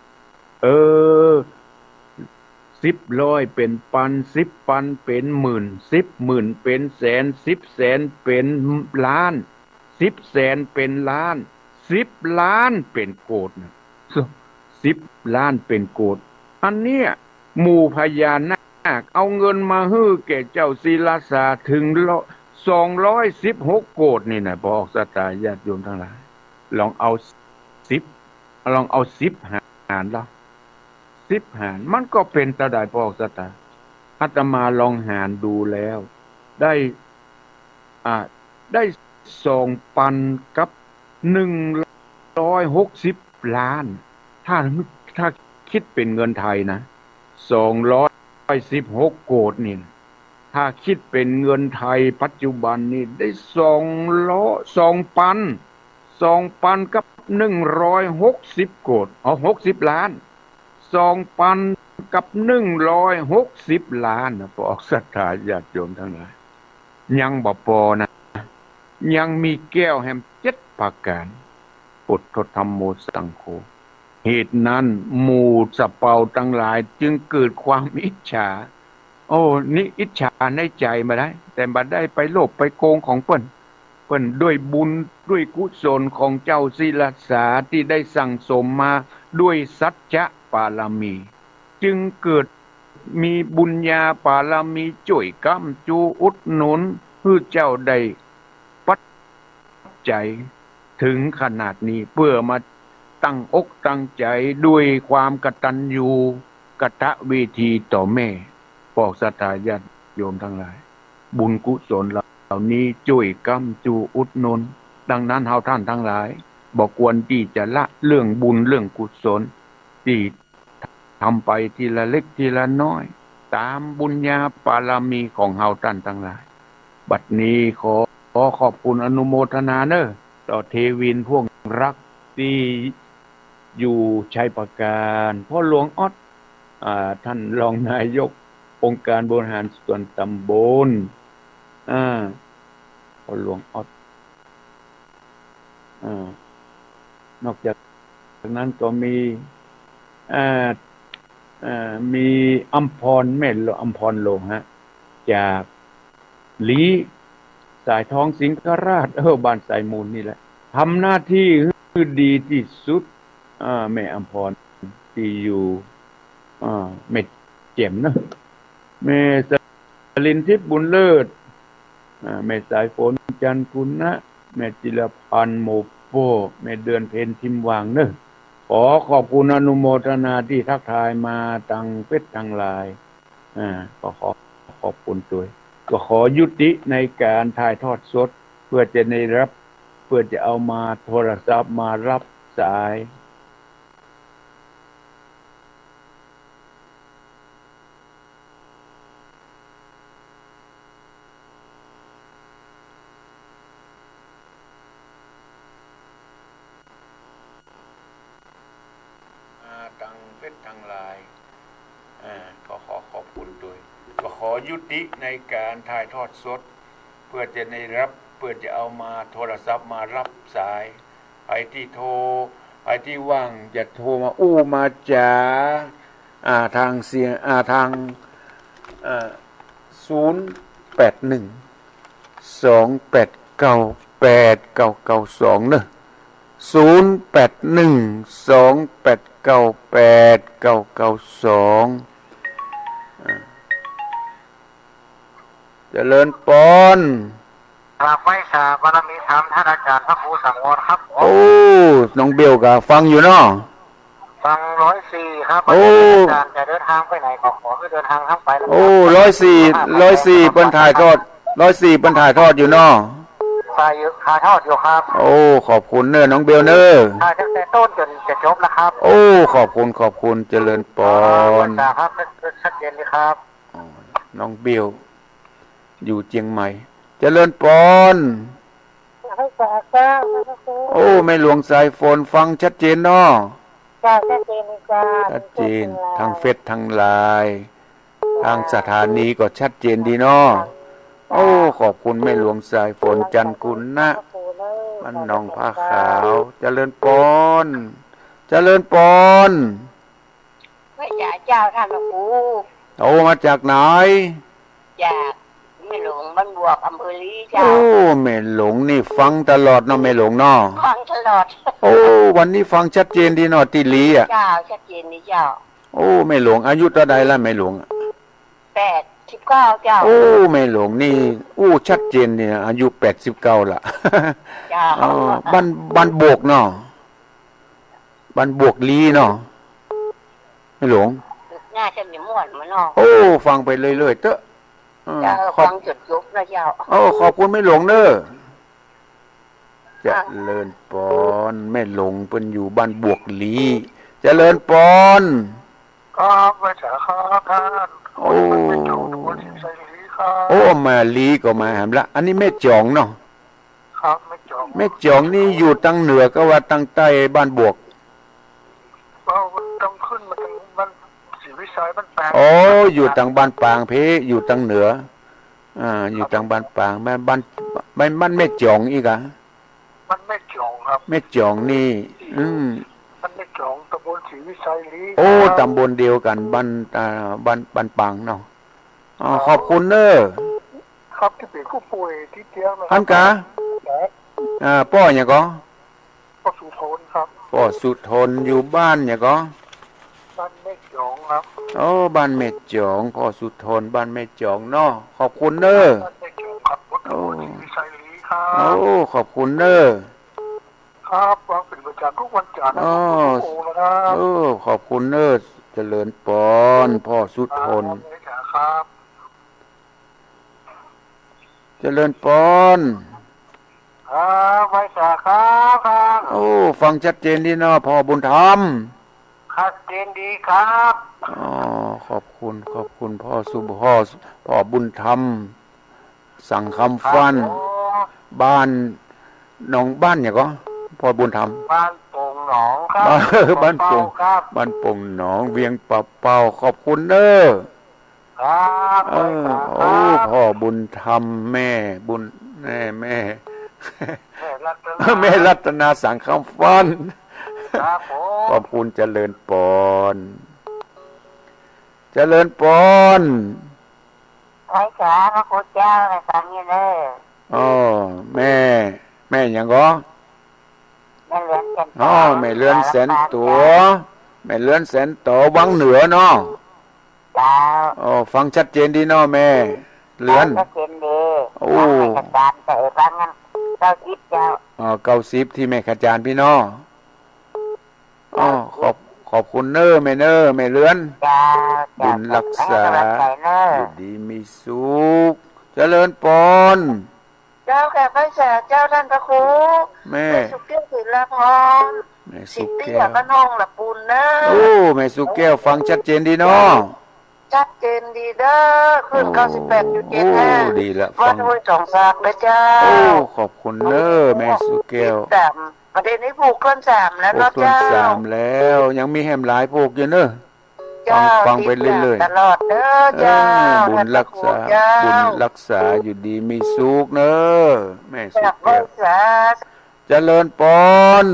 10 ร้อยเป็นพัน10 พันเป็นหมื่น10 หมื่นเป็นแสน10 แสนเป็นล้าน10 แสนเป็นล้าน10 ล้านเป็นโกฏนะ10 ล้านเป็นโกฏอันเนี้ยหมู่พญานาคเอาเงินมาฮื้อแก่เจ้าศิลาสาถึง216 โกฏนี่นะบอกสตาญาติโยมทั้งหลายลองเอา10 หารแล้ว10 หารมันก็เป็นตาได้บอกสตาอาตมาลองหารดูแล้วได้2,000กับ160 ล้านถ้าคิดเป็นเงินไทยนะ216 โกฏนี่ถ้าคิดเป็นเงินไทยปัจจุบันนี่ได้2,000กับ160 โกฏ60 ล้าน2,000กับ160 ล้านนะพอศรัทธาญาติโยมทั้งหลายยังบ่พอนะยังมีแก้วแห่ง7 ประการพุทธธรรมโมสังโฆเหตุนั้นหมู่สะเปาทั้งหลายจึงเกิดความอิจฉานี่อิจฉาในใจมาได้แต่บัดได้ไปโลภไปโกงของเปิ้นด้วยบุญด้วยกุศลของเจ้าศิลาสาที่ได้สั่งสมมาด้วยสัจจะปารมี จึงเกิดมีบุญญาปารมีช่วยกำจูอุดหนุนให้เจ้าได้ปัจจัยถึงขนาดนี้เพื่อมาตั้งอกตั้งใจด้วยความกตัญญูกตเวทีต่อแม่พวกศรัทธาญาติโยมทั้งหลายบุญกุศลเหล่านี้ช่วยกำจูอุดหนุนดังนั้นเฮาท่านทั้งหลายบอกควรที่จะละเรื่องบุญเรื่องกุศลที่ทำไปทีละเล็กทีละน้อยตามบุญญาปารมีของเฮาท่านทั้งหลายบัดนี้ขอขอบคุณอนุโมทนาเนอะต่อเทวินพวกรักที่อยู่ชัยประการพ่อหลวงออดท่านรองนายกองค์การบริหารส่วนตำบลพ่อหลวงออดนอกจากนั้นก็มีอัมพรแม่อัมพรโลฮะจากลีสายทองสิงคราชบ้านสายมูลนี่แหละทำหน้าที่คือดีที่สุดแม่อัมพรที่อยู่แม่เจ็มนะแม่สลินทิพย์บุญเลิศแม่สายฝนจันทร์คุณนะ แม่จิรพันธ์หมู่โป้แม่เดือนเพ็ญทิมวางเนอะขอขอบคุณอนุโมทนาที่ทักทายมาทางเฟซทางไลน์ก็ขอขอบคุณด้วยก็ขอยุติในการถ่ายทอดสดเพื่อจะได้รับเพื่อจะเอามาโทรศัพท์มารับสายทางเฟซทางไลน์ก็ขอขอบคุณด้วยก็ขอยุติในการถ่ายทอดสดเพื่อจะได้รับเพื่อจะเอามาโทรศัพท์มารับสายใครที่โทรใครที่ว่างจะโทรมามาจ๋าทางเสียงทาง0812898992เนอะ0812898992เจริญปอนกราบไหว้สาบารมีธรรมท่านอาจารย์พระครูสังวรครับโอ้น้องเบลก็ฟังอยู่เนาะฟัง104ครับอาจารย์จะเดินทางไปไหนขอให้เดินทางทั้งไปโอ้104เปิ้นถ่ายทอด104เปิ้นถ่ายทอดอยู่เนาะถ่ายทอดอยู่ครับโอ้ขอบคุณเนอะน้องเบลเนอะถ่ายตั้งแต่ต้นจนจะจบนะครับโอ้ขอบคุณเจริญปอนครับชัดเจนเลยครับน้องเบลอยู่เชียงใหม่เจริญปอน โอ้แม่หลวงสายฝนฟังชัดเจนเนาะชัดเจนจ้าชัดเจนทางเฟซทางไลน์ทางสถานีก็ชัดเจนดีเนาะโอ้ขอบคุณแม่หลวงสายฝนจันกุลนะมันน้องผ้าขาวเจริญปอนไม่จ่าเจ้าท่านหลวงปู่โอ้มาจากไหนจากแม่หลวงบ้านบวกอำเภอลีเจ้าโอ้แม่หลวงนี่ฟังตลอดเนาะแม่หลวงเนาะฟังตลอดโอ้วันนี้ฟังชัดเจนดีเนาะติลีอ่ะเจ้าชัดเจนดีเจ้าโอ้แม่หลวงอายุเท่าใดละแม่หลวง89เจ้าโอ้แม่หลวงนี่ชัดเจนเนี่ยอายุ89ละเจ้าบ้านบวกเนาะบ้านบวกลีเนาะแม่หลวงน่าจะมีม่วนมาเนาะโอ้ฟังไปเรื่อยๆเตอะฟังจุดยุบนะเจ้าโอ้ขอบคุณแม่หลวงเด้อเจริญปอนแม่หลวงเพิ่นอยู่บ้านบวกลีเจริญปอนครับพระเจ้าครับท่านโอ้แม่ลีก็มาหามละอันนี้แม่จองเนาะครับแม่จองนี่อยู่ทางเหนือก็ว่าทางใต้บ้านบวกต้องขึ้นมาทางบ้านศรีวิชัยบ้านปางอยู่ทางบ้านปางเพอยู่ทางเหนืออยู่ทางบ้านปางบ้านแม่จองอีกอ่ะบ้านแม่จองครับแม่จองนี่บ้านแม่จองตำบลศรีวิชัยลีตำบลเดียวกันบ้านปางเนาะขอบคุณเนอะครับที่เป็นผู้ป่วยที่เตียงท่านกะป้อเนี่ยก็ป้อสุทนครับป้อสุทนอยู่บ้านเนี่ยก็บ้านแม่จองครับบ้านแม่จองป้อสุทนบ้านแม่จองเนาะขอบคุณเนอะบ้านแม่จองครับตำบลศรีวิชัยลีครับขอบคุณเนอะครับวางเป็นประจำทุกวันจันทร์นะครับขอบคุณเนอะเจริญปอนพ่อสุทนครับเจริญปอนไว้สาครับฟังชัดเจนดีเนาะพ่อบุญธรรมชัดเจนดีครับขอบคุณพ่อพ่อบุญธรรมสั่งคำฟันบ้านน้องบ้านเนี่ยก็พ่อบุญธรรมบ้านโป่งหนองครับบ้านโป่งหนองเวียงปะเป่าขอบคุณเด้อครับพ่อบุญธรรมแม่บุญแม่รัตนาสังคำฟันขอบคุณเจริญปอนไอ้จ๋าพระคุณเจ้าในฟังอยู่เด้อแม่ยังก็แม่เลื่อนแสนแม่เลื่อนแสนตัววังเหนือเนาะฟังชัดเจนดีเนาะแม่เลื่อนชัดเจนดีฟังไม่ชัดแต่ฟังงั้น 90เจ้า 90ที่แม่ขจานพี่น้องอ๋อขอบคุณเนอแม่เนอแม่เลือน เจ้า บุญรักษา ให้กำลังใจเนอะ อยู่ดีมีสุขเจริญปน เจ้าแก่พระเจ้าเจ้าท่านพระครู แม่ สุขเกี่ยวศิลพร แม่ สิ สุ ท ก ธิ์ แก้ว บ้านห้องละปูนเนอะ โอ้แม่สุกแก้วฟังชัดเจนดีเนาะ ชัดเจนดีเด้อขึ้น โอ้ 98.75 ดีละ วั ฟั ด ง ห้วยสองซากนะเจ้า โอ้ขอบคุณเนอแม่สุกแก้ว สามประเด็นนี้ผูกต้นสามแล้ว โอ้ เนาะ ต้น เจ้า 3แล้วยังมีแหมหลายพวกอยู่เนอะ เจ้า ฟังไปเรื่อยๆ ตลอดเด้อ เอ เจ้า อบุญรักษา เจ้า บุญรักษาอยู่ดีมีสุขเนอะแม่สุ จาก ก ไว้ แก้ว สา เจริญปน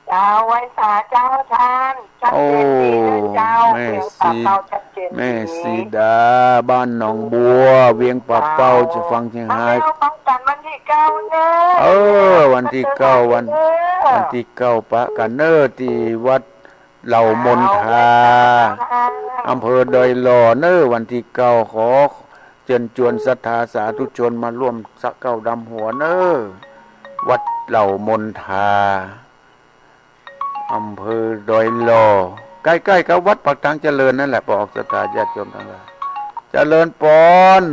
เจ้าไว้สาเจ้าทานชัดเจนดีเด้อเจ้า แม่ เสียง สี ปากเป้าชัดเจนดี แม่สีดาบ้านหนองบัว เวียงป่าเป้าจะฟังเชียง มา ราย แล้วป้องกันวันที่เก้าเด้อ เออวันที่เก้าวันที่เก้าปะกันเนอที่วัดเหล่ามนทาอำเภอดอยหล่อเนอวันที่เก้าขอเชิญชวนศรัทธาสาธุชนมาร่วมสักเก้าดำหัวเนอวัดเหล่ามนทาอำเภอดอยหล่อใกล้ๆกับวัดปักทางเจริญนั่นแหละปอกศรัทธาญาติโยมทั้งหลายเจริญปน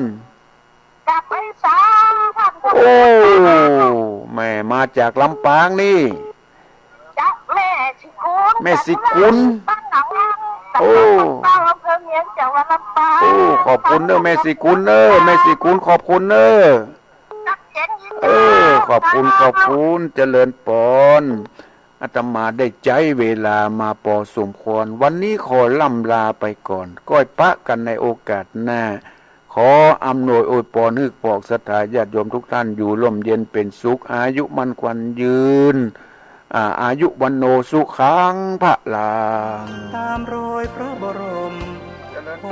จับไว้สาท่านผู้ โอ้แม่มาจากลำปางนี่ จับแม่สิกุล แม่สิกุล บ้านหนองลัง โอ้ ตำบลเป้าอำเภอเมียงจังหวัดลำปาง โอ้ขอบคุณเนอะแม่สิกุลเนอะแม่สิกุลขอบคุณเนอะ ชัดเจนดี เออขอบคุณเจริญปนอาตมาได้ใจเวลามาพอสมควรวันนี้ขอล่ำลาไปก่อนก้อยปะกันในโอกาสหน้าขออำนวยอวยพรให้ปอกศรัทธาญาติโยมทุกท่านอยู่ร่มเย็นเป็นสุขอายุมั่นขวัญยืนอายุวันโนสุขังพระลาง ตามรอยพระบรมโอ